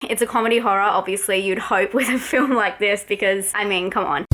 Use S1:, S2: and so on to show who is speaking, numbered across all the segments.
S1: It's a comedy horror, obviously you'd hope with a film like this because, I mean, come on.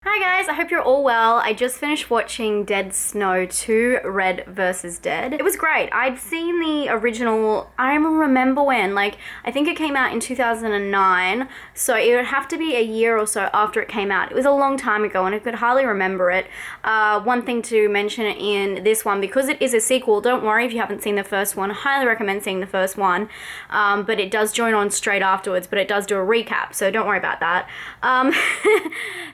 S1: Hi guys, I hope you're all well. I just finished watching Dead Snow 2, Red vs. Dead. It was great. I'd seen the original, I remember when, like, I think it came out in 2009, so it would have to be a year or so after it came out. It was a long time ago and I could hardly remember it. One thing to mention in this one, because it is a sequel, don't worry if you haven't seen the first one. I highly recommend seeing the first one, but it does join on straight afterwards, but it does do a recap, so don't worry about that.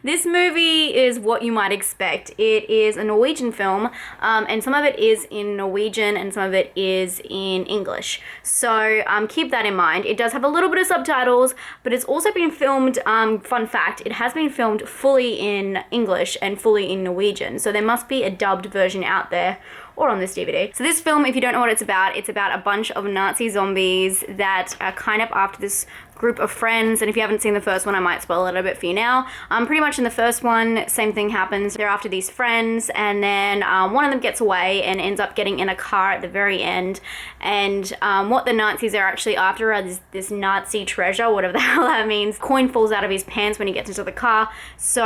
S1: This movie is what you might expect. It is a Norwegian film, and some of it is in Norwegian and some of it is in English. So keep that in mind. It does have a little bit of subtitles, but it's also been filmed, fun fact, it has been filmed fully in English and fully in Norwegian. So there must be a dubbed version out there or on this DVD. So this film, if you don't know what it's about a bunch of Nazi zombies that are kind of after this group of friends, and if you haven't seen the first one, I might spoil it a bit for you now. Pretty much in the first one, same thing happens. They're after these friends, and then one of them gets away and ends up getting in a car at the very end, and what the Nazis are actually after are this Nazi treasure, whatever the hell that means. Coin falls out of his pants when he gets into the car, so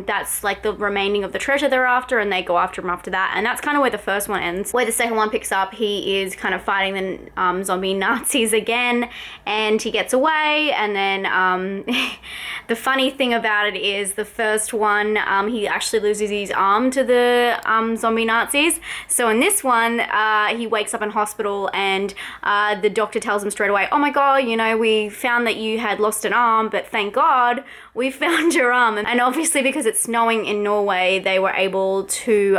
S1: that's like the remaining of the treasure they're after, and they go after him after that, and that's kind of where the first one ends. Where the second one picks up, he is kind of fighting the zombie Nazis again, and he gets away. And then the funny thing about it is the first one, he actually loses his arm to the zombie Nazis. So in this one, he wakes up in hospital and the doctor tells him straight away, oh my god, you know, we found that you had lost an arm, but thank god we found your arm. And obviously because it's snowing in Norway, they were able to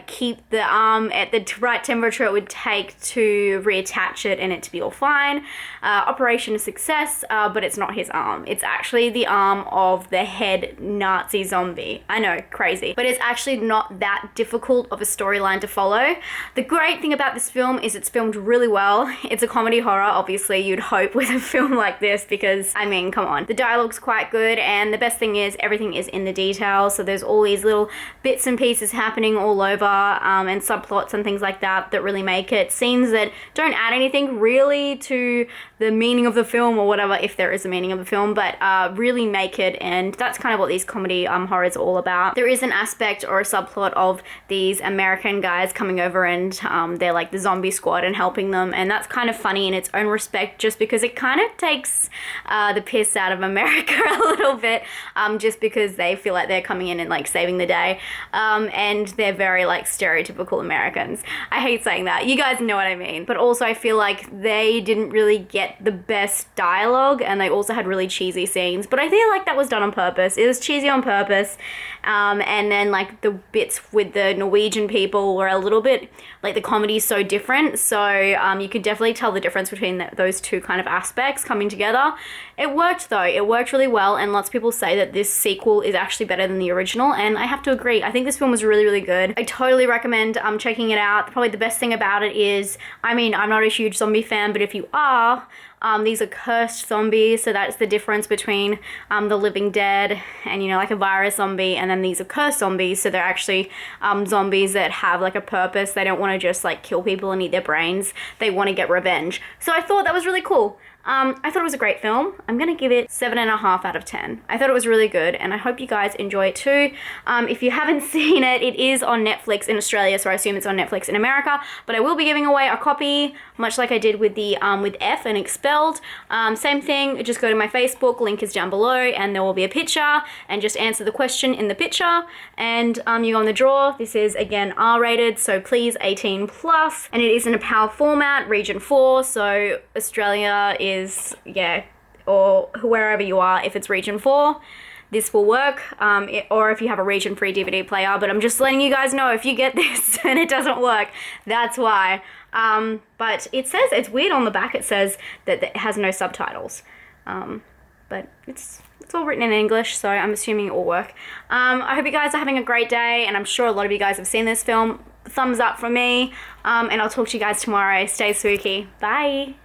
S1: keep the arm at the right temperature it would take to reattach it and it to be all fine. Operation success, but it's not his arm. It's actually the arm of the head Nazi zombie. I know, crazy. But it's actually not that difficult of a storyline to follow. The great thing about this film is it's filmed really well. It's a comedy horror, obviously you'd hope with a film like this because, I mean, come on. The dialogue's quite good, and the best thing is everything is in the details, so there's all these little bits and pieces happening all over, and subplots and things like that that really make it. Scenes that don't add anything really to the meaning of the film or whatever, if there is a meaning of the film, but really make it, and that's kind of what these comedy horrors are all about. There is an aspect or a subplot of these American guys coming over and they're like the zombie squad and helping them, and that's kind of funny in its own respect just because it kind of takes the piss out of America a little bit, just because they feel like they're coming in and like saving the day, and they're very like stereotypical Americans. I hate saying that. You guys know what I mean. But also I feel like they didn't really get the best dialogue, and they also had really cheesy scenes, but I feel like that was done on purpose. It was cheesy on purpose, and then like the bits with the Norwegian people were a little bit, like the comedy's so different, so you could definitely tell the difference between those two kind of aspects coming together. It worked though. It worked really well, and lots of people say that this sequel is actually better than the original, and I have to agree. I think this film was really, really good. I totally recommend checking it out. Probably the best thing about it is, I mean, I'm not a huge zombie fan, but if you are, these are cursed zombies, so that's the difference between the living dead and, you know, like a virus zombie, and then these are cursed zombies, so they're actually zombies that have like a purpose. They don't want to just like kill people and eat their brains. They want to get revenge. So I thought that was really cool. I thought it was a great film. I'm gonna give it 7.5 out of 10. I thought it was really good, and I hope you guys enjoy it too. If you haven't seen it, it is on Netflix in Australia, so I assume it's on Netflix in America, but I will be giving away a copy, much like I did with the with F and Expelled. Same thing, just go to my Facebook, link is down below, and there will be a picture, and just answer the question in the picture, and you go in the draw. This is, again, R-rated, so please 18 plus, and it is in a PAL format, region 4, so Australia is, yeah, or wherever you are, if it's region 4, this will work, or if you have a region-free DVD player, but I'm just letting you guys know if you get this and it doesn't work, that's why. But it says, it's weird on the back, it says that it has no subtitles. But it's all written in English, so I'm assuming it will work. I hope you guys are having a great day, and I'm sure a lot of you guys have seen this film. Thumbs up from me, and I'll talk to you guys tomorrow. Stay spooky. Bye.